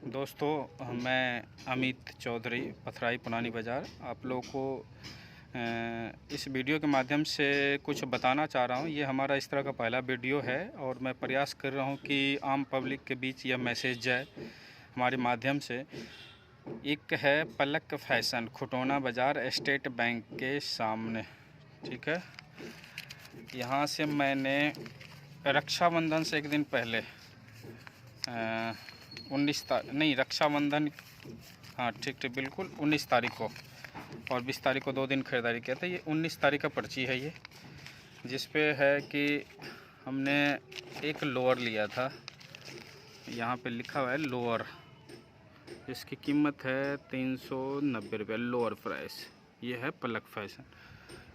दोस्तों, मैं अमित चौधरी, पथराई पुरानी बाज़ार, आप लोगों को इस वीडियो के माध्यम से कुछ बताना चाह रहा हूँ। ये हमारा इस तरह का पहला वीडियो है और मैं प्रयास कर रहा हूँ कि आम पब्लिक के बीच यह मैसेज जाए हमारे माध्यम से। एक है पलक फैशन, खुटौना बाज़ार, स्टेट बैंक के सामने, ठीक है। यहाँ से मैंने रक्षाबंधन से एक दिन पहले 19 तारीख, हाँ ठीक बिल्कुल 19 तारीख को और 20 तारीख को 2 दिन ख़रीदारी किया था। ये 19 तारीख का पर्ची है ये, जिस पे है कि हमने एक लोअर लिया था। यहाँ पे लिखा हुआ है लोअर, इसकी कीमत है 390 रुपये, लोअर प्राइस। ये है पलक फैशन।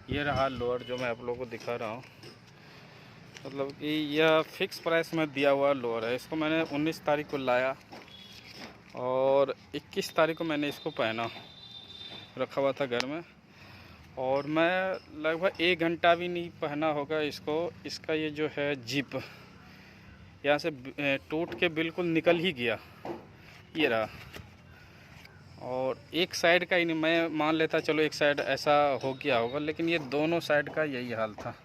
ये रहा लोअर जो मैं आप लोगों को दिखा रहा हूँ, मतलब कि यह फिक्स प्राइस में दिया हुआ लोअर है। इसको मैंने 19 तारीख को लाया और 21 तारीख को मैंने इसको पहना, रखा हुआ था घर में, और मैं लगभग 1 घंटा भी नहीं पहना होगा इसको। इसका ये जो है जिप यहाँ से टूट के बिल्कुल निकल ही गया, ये रहा। और एक साइड का ही नहीं, मैं मान लेता चलो एक साइड ऐसा हो गया होगा, लेकिन ये दोनों साइड का यही हाल था।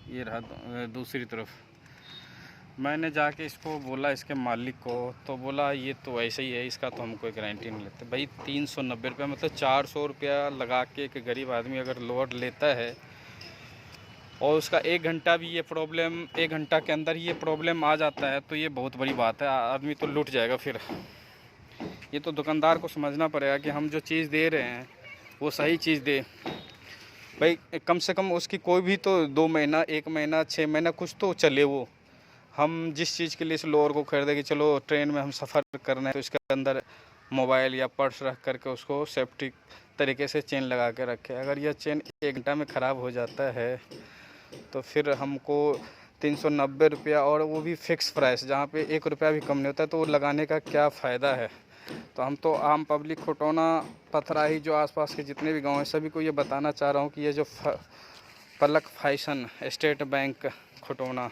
ये रहा दूसरी तरफ। मैंने जाके इसको बोला, इसके मालिक को, तो बोला ये तो ऐसे ही है, इसका तो हम कोई गारंटी नहीं लेते। भाई 390 रुपये, मतलब 400 रुपया लगा के एक गरीब आदमी अगर लोअर लेता है और उसका 1 घंटा भी ये प्रॉब्लम, 1 घंटा के अंदर ये प्रॉब्लम आ जाता है, तो ये बहुत बड़ी बात है। आदमी तो लूट जाएगा फिर। ये तो दुकानदार को समझना पड़ेगा कि हम जो चीज़ दे रहे हैं वो सही चीज़ दे। भाई कम से कम उसकी कोई भी तो 2 महीना, 1 महीना, 6 महीना कुछ तो चले। वो हम जिस चीज़ के लिए इस लोअर को खरीदे कि चलो ट्रेन में हम सफ़र करना है, तो इसके अंदर मोबाइल या पर्स रख करके उसको सेफ्टी तरीके से चेन लगा के रखें। अगर यह चेन 1 घंटा में ख़राब हो जाता है तो फिर हमको 390 रुपया, और वो भी फ़िक्स प्राइस, जहाँ पे 1 रुपया भी कम नहीं होता है, तो वो लगाने का क्या फ़ायदा है। तो हम तो आम पब्लिक, खुटौना, पथराही, जो आसपास के जितने भी गांव हैं, सभी को ये बताना चाह रहा हूँ कि ये जो पलक फैशन, स्टेट बैंक, खुटौना,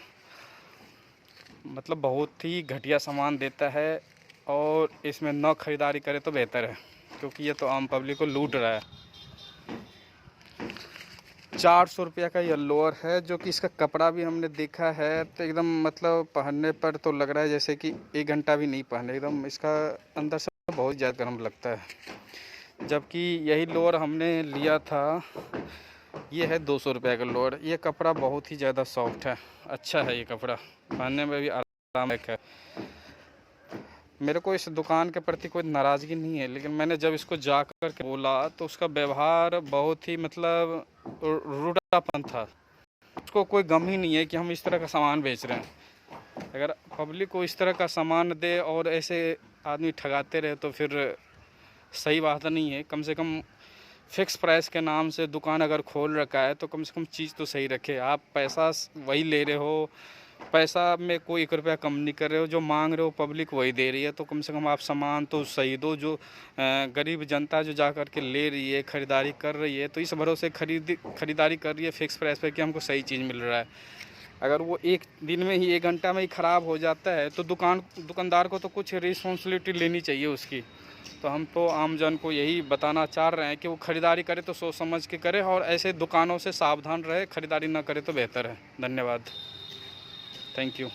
मतलब बहुत ही घटिया सामान देता है, और इसमें न ख़रीदारी करे तो बेहतर है, क्योंकि ये तो आम पब्लिक को लूट रहा है। 400 रुपया का ये लोअर है, जो कि इसका कपड़ा भी हमने देखा है तो एकदम, मतलब पहनने पर तो लग रहा है जैसे कि 1 घंटा भी नहीं पहने, एकदम इसका अंदर से बहुत ज़्यादा गर्म लगता है। जबकि यही लोअर हमने लिया था, ये है 200 रुपये का लोअर। ये कपड़ा बहुत ही ज़्यादा सॉफ्ट है, अच्छा है, ये कपड़ा पहनने में भी आरामदायक है। मेरे को इस दुकान के प्रति कोई नाराज़गी नहीं है, लेकिन मैंने जब इसको जा कर के बोला तो उसका व्यवहार बहुत ही, मतलब रूडापन था। उसको कोई गम ही नहीं है कि हम इस तरह का सामान बेच रहे हैं। अगर पब्लिक को इस तरह का सामान दे और ऐसे आदमी ठगाते रहे तो फिर सही बात नहीं है। कम से कम फ़िक्स प्राइस के नाम से दुकान अगर खोल रखा है तो कम से कम चीज़ तो सही रखे। आप पैसा वही ले रहे हो, पैसा में कोई 1 रुपया कम नहीं कर रहे हो, जो मांग रहे हो पब्लिक वही दे रही है, तो कम से कम आप सामान तो सही दो। जो गरीब जनता जो जा कर के ले रही है, ख़रीदारी कर रही है, तो इस भरोसे ख़रीदारी कर रही है फ़िक्स प्राइस पे कि हमको सही चीज़ मिल रहा है। अगर वो 1 दिन में ही, 1 घंटा में ही ख़राब हो जाता है तो दुकानदार को तो कुछ रिस्पॉन्सिबिलिटी लेनी चाहिए उसकी। तो हम तो आम जन को यही बताना चाह रहे हैं कि वो ख़रीदारी करे तो सोच समझ के करे, और ऐसे दुकानों से सावधान रहे, ख़रीदारी ना करे तो बेहतर है। धन्यवाद, थैंक यू।